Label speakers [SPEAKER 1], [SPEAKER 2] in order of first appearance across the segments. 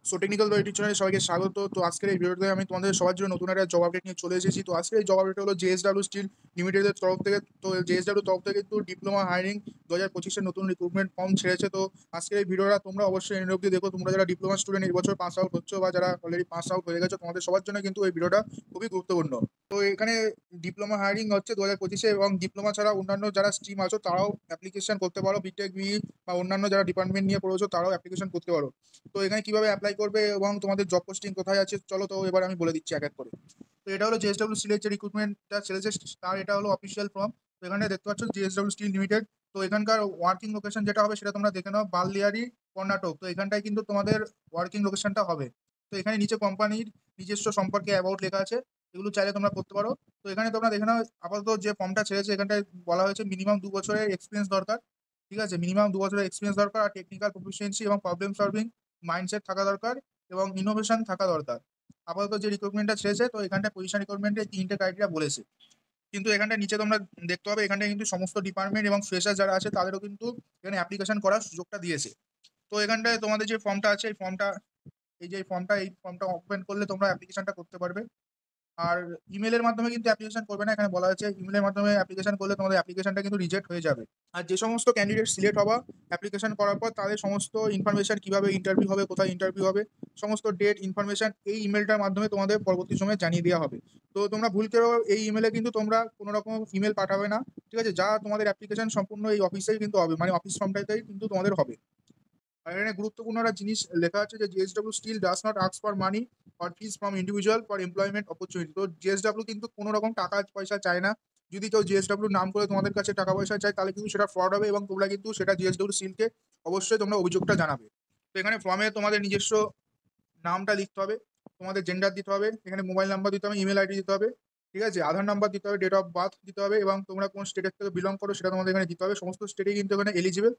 [SPEAKER 1] So technical waiting চ্যানেলে সবাইকে স্বাগত। তো আজকের এই ভিডিওতে আমি তোমাদের সবার জন্য নতুন একটা জব আপডেট নিয়ে চলে এসেছি। তো আজকের এই জব আপডেট হলো জেএসডব্লিউ স্টিল লিমিটেডের তরফ থেকে। তো জেএসডব্লিউ তরফ থেকে কিন্তু ডিপ্লোমা হায়ারিং 2025-এর নতুন রিক্রুটমেন্ট ফর্ম ছেড়েছে। তো আজকের এই ভিডিওটা তোমরা অবশ্যই এন্ড অবধি দেখো। তোমরা যারা ডিপ্লোমা স্টুডেন্ট এই বছর পাস আউট হচ্ছে বা যারা অলরেডি পাস আউট হয়ে গেছে, তোমাদের সবার জন্য কিন্তু এই ভিডিওটা খুবই গুরুত্বপূর্ণ। তো এখানে ডিপ্লোমা হায়ারিং হচ্ছে 2025-এ, এবং ডিপ্লোমা ছাড়া অন্যান্য যারা স্ট্রিম আছো তারাও অ্যাপ্লিকেশন করতে পারো। বিটেক বিই বা অন্যান্য যারা ডিপার্টমেন্ট নিয়ে পড়েছো তারাও অ্যাপ্লিকেশন করতে পারো। তো এখানে কিভাবে অ্যাপ্লাই করবে এবং তোমাদের জব পোস্টিং কোথায় আছে, চলো তো এবার আমি বলে দিচ্ছি এক এক করে। তো এটা হলো জেএসডব্লিউ স্টিলের যে রিক্রুটমেন্টটা ছেড়েছে তার এটা হলো অফিসিয়াল ফর্ম। তো এখানে দেখতে পাচ্ছ জেএসডব্লিউ স্টিল লিমিটেড। তো এখানকার ওয়ার্কিং লোকেশন যেটা হবে সেটা তোমরা দেখে নাও, বাললিয়ারি, কর্ণাটক। তো এখানটায় কিন্তু তোমাদের ওয়ার্কিং লোকেশনটা হবে। তো এখানে নিচে কোম্পানির নিজস্ব সম্পর্কে অ্যাবাউট লেখা আছে, এগুলো চাইলে তোমরা করতে পারো। তো এখানে তোমরা দেখে নাও, আপাতত যে ফর্মটা ছেড়েছে এখানটায় বলা হয়েছে মিনিমাম 2 বছরের এক্সপিরিয়েন্স দরকার। ঠিক আছে, মিনিমাম 2 বছরের এক্সপিরিয়েন্স দরকার, আর টেকনিক্যাল প্রফিসিয়েন্সি এবং প্রবলেম সলভিং মাইন্ডসেট থাকা দরকার, এবং ইনোভেশন থাকা দরকার। আপাতত যে রিক্রুটমেন্টটা ছেড়েছে, তো এখানটা পজিশন রিক্রুটমেন্টে 3টে ক্রাইটেরিয়া বলেছে। কিন্তু এখানটা নিচে তোমরা দেখতে পাবে, এখানটা কিন্তু সমস্ত ডিপার্টমেন্ট এবং ফ্রেশার যারা আছে তাদেরও কিন্তু এখানে অ্যাপ্লিকেশন করার সুযোগটা দিয়েছে। তো এখানটায় তোমাদের যে ফর্মটা আছে এই ফর্মটা ওপেন করলে তোমরা অ্যাপ্লিকেশনটা করতে পারবে। আর ইমেলের মাধ্যমে কিন্তু অ্যাপ্লিকেশন করবে না, এখানে বলা হয়েছে ইমেলের মাধ্যমে অ্যাপ্লিকেশন করলে তোমাদের অ্যাপ্লিকেশনটা কিন্তু রিজেক্ট হয়ে যাবে। আর যে সমস্ত ক্যান্ডিডেট সিলেক্ট হওয়া অ্যাপ্লিকেশন করার পর তাদের সমস্ত ইনফরমেশন, কিভাবে ইন্টারভিউ হবে, কোথায় ইন্টারভিউ হবে, সমস্ত ডেট ইনফরমেশন এই ইমেলটার মাধ্যমে তোমাদের পরবর্তী সময়ে জানিয়ে দেওয়া হবে। তো তোমরা ভুল করেও এই ইমেলে কিন্তু তোমরা কোনো রকম ইমেল পাঠাবে না। ঠিক আছে, যা তোমাদের অ্যাপ্লিকেশন সম্পূর্ণ এই অফিসেই কিন্তু হবে, মানে অফিস ফর্মটাতেই কিন্তু তোমাদের হবে। আর এখানে গুরুত্বপূর্ণ একটা জিনিস লেখা আছে যে JSW steel does not ask for money or fees from individual for employment opportunity. তো জেএসডব্লিউ কিন্তু কোনো রকম টাকা পয়সা চায় না। যদি কেউ জেএসডব্লিউ নাম করে তোমাদের কাছে টাকা পয়সা চায় তাহলে কিন্তু সেটা ফ্রড হবে, এবং তোমরা কিন্তু সেটা জেএসডব্লিউ স্টিলকে অবশ্যই তোমরা অভিযোগটা জানাবে। তো এখানে ফর্মে তোমাদের নিজস্ব নামটা লিখতে হবে, তোমাদের জেন্ডার দিতে হবে, এখানে মোবাইল নাম্বার দিতে হবে, ইমেল আইডি দিতে হবে। ঠিক আছে, আধার নাম্বার দিতে হবে, ডেট অফ বার্থ দিতে হবে, এবং তোমরা কোন স্টেটের থেকে বিলং করো সেটা তোমাদের এখানে দিতে হবে। সমস্ত স্টেটেই কিন্তু এখানে এলিজিবল।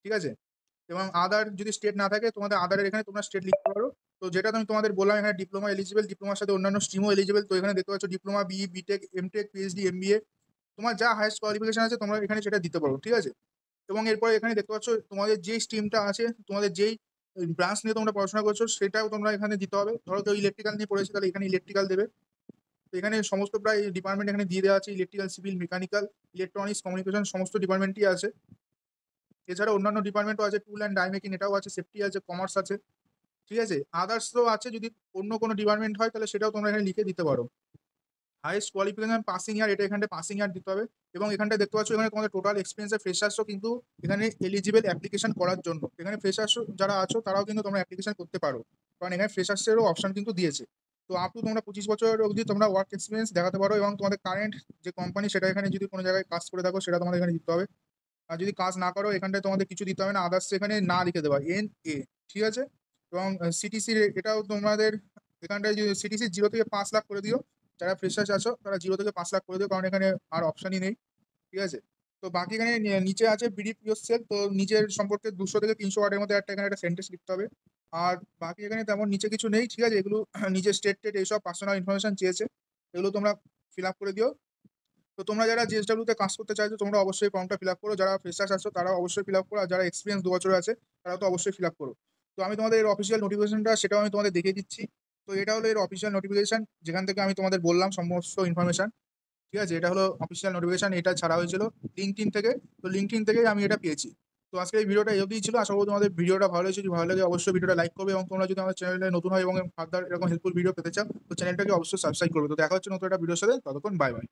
[SPEAKER 1] ঠিক আছে, এবং আদার যদি স্টেট না থাকে তোমাদের আদারের এখানে তোমরা স্টেট লিখতে পারো। তো যেটা আমি তোমাদের বললাম, এখানে ডিপ্লোমা এলিজিবল, ডিপ্লোমার সাথে অন্যান্য স্ট্রিমও এলিজিবল। তো এখানে দেখতে পাচ্ছ diploma, BE, BTech, MTech, PhD, MBA, তোমার যা হাইয়েস্ট কোয়ালিফিকেশন আছে তোমরা এখানে সেটা দিতে পারো। ঠিক আছে, এবং এরপরে এখানে দেখতে পাচ্ছ তোমাদের যেই স্ট্রিমটা আছে, তোমাদের যেই ব্রাঞ্চ নিয়ে তোমরা পড়াশোনা করছো সেটাও তোমরা এখানে দিতে হবে। ধরো কেউ ইলেকট্রিক্যাল নিয়ে পড়েছে তাহলে এখানে ইলেকট্রিক্যাল দেবে। তো এখানে সমস্ত প্রায় ডিপার্টমেন্ট এখানে দিয়ে দেওয়া আছে, electrical, civil, mechanical, electronics, communication, সমস্ত ডিপার্টমেন্টই আছে। এছাড়া অন্যান্য ডিপার্টমেন্টও আছে, টুল অ্যান্ড ডাই মেকিং এটাও আছে, সেফটি আছে, কমার্স আছে। ঠিক আছে, আদার্সও আছে, যদি অন্য কোনো ডিপার্টমেন্ট হয় তাহলে সেটাও তোমরা এখানে লিখে দিতে পারো। হাইয়েস্ট কোয়ালিফিকেশন পাসিং ইয়ার, এটা এখানটা পাসিং ইয়ার দিতে হবে। এবং এখানটা দেখতে পাচ্ছ এখানে তোমাদের টোটাল এক্সপিরিয়েন্সের ফ্রেশার্সও কিন্তু এখানে এলিজিবল অ্যাপ্লিকেশন করার জন্য। এখানে ফ্রেশার্স যারা আছো তারাও কিন্তু তোমরা অ্যাপ্লিকেশন করতে পারো, কারণ এখানে ফ্রেশার্সেরও অপশন কিন্তু দিয়েছে। তো আপ টু তোমরা 25 বছর অবধি তোমরা ওয়ার্ক এক্সপিরিয়েন্স দেখাতে পারো, এবং তোমাদের কারেন্ট যে কোম্পানি সেটা এখানে যদি কোনো জায়গায় কাজ করে থাকো সেটা তোমাদের এখানে দিতে হবে। আর যদি কাজ না করো এখানটায় তোমাদের কিছু দিতে হবে না, আদার্স এখানে না লিখে দেওয়া NA। ঠিক আছে, এবং সিটিসি এটাও তোমাদের এখানটায় যদি সিটিসি 0 থেকে 5 লাখ করে দিও, যারা ফ্রেশার্স আছো তারা 0 থেকে 5 লাখ করে দিও, কারণ এখানে আর অপশনই নেই। ঠিক আছে, তো বাকি এখানে নিচে আছে ব্রিফ ইয়োরসেলফ। তো নিজের সম্পর্কে 200 থেকে 300 ওয়ার্ডের মধ্যে এখানে একটা সেন্টেন্স লিখতে হবে। আর বাকি এখানে তেমন নিচে কিছু নেই। ঠিক আছে, এগুলো নিজের স্টেট টেট এইসব পার্সোনাল ইনফরমেশন চেয়েছে, এগুলো তোমরা ফিল আপ করে দিও। তো তোমরা যারা জেএসডব্লিউতে কাজ করতে চাইছো তোমরা অবশ্যই ফর্মটা ফিল আপ করো, যারা ফ্রেশার্স আছো তারা অবশ্যই ফিল আপ করো, আর যারা এক্সপিরিয়েন্স 2 বছর আছে তারা তো অবশ্যই ফিল আপ করো। তো আমি তোমাদের এর অফিসিয়াল নোটিফিকেশনটা সেটাও আমি তোমাদের দেখিয়ে দিচ্ছি। তো এটা হলো এর অফিসিয়াল নোটিফিকেশন, যেখান থেকে আমি তোমাদের বললাম সমস্ত ইনফরমেশন। ঠিক আছে, এটা হলো অফিসিয়াল নোটিফিকেশন, এটা ছাড়া হয়েছিল লিঙ্কডইন থেকে। তো লিঙ্কডইন থেকেই আমি এটা পেয়েছি। তো আজকে এই ভিডিওটা এই অবধিই ছিল। আশা করি তোমাদের ভিডিওটা ভালো লেগেছে। যদি ভালো লাগে অবশ্যই ভিডিওটা লাইক করবে, এবং তোমরা যদি আমার চ্যানেলে নতুন হয় এবং ফার্দার এরকম হেল্পফুল ভিডিও পেতে চাও তো চ্যানেলটাকে অবশ্যই সাবস্ক্রাইব করবে। তো দেখা হচ্ছে নতুন একটা ভিডিওর সাথে, ততক্ষণ বাই বাই।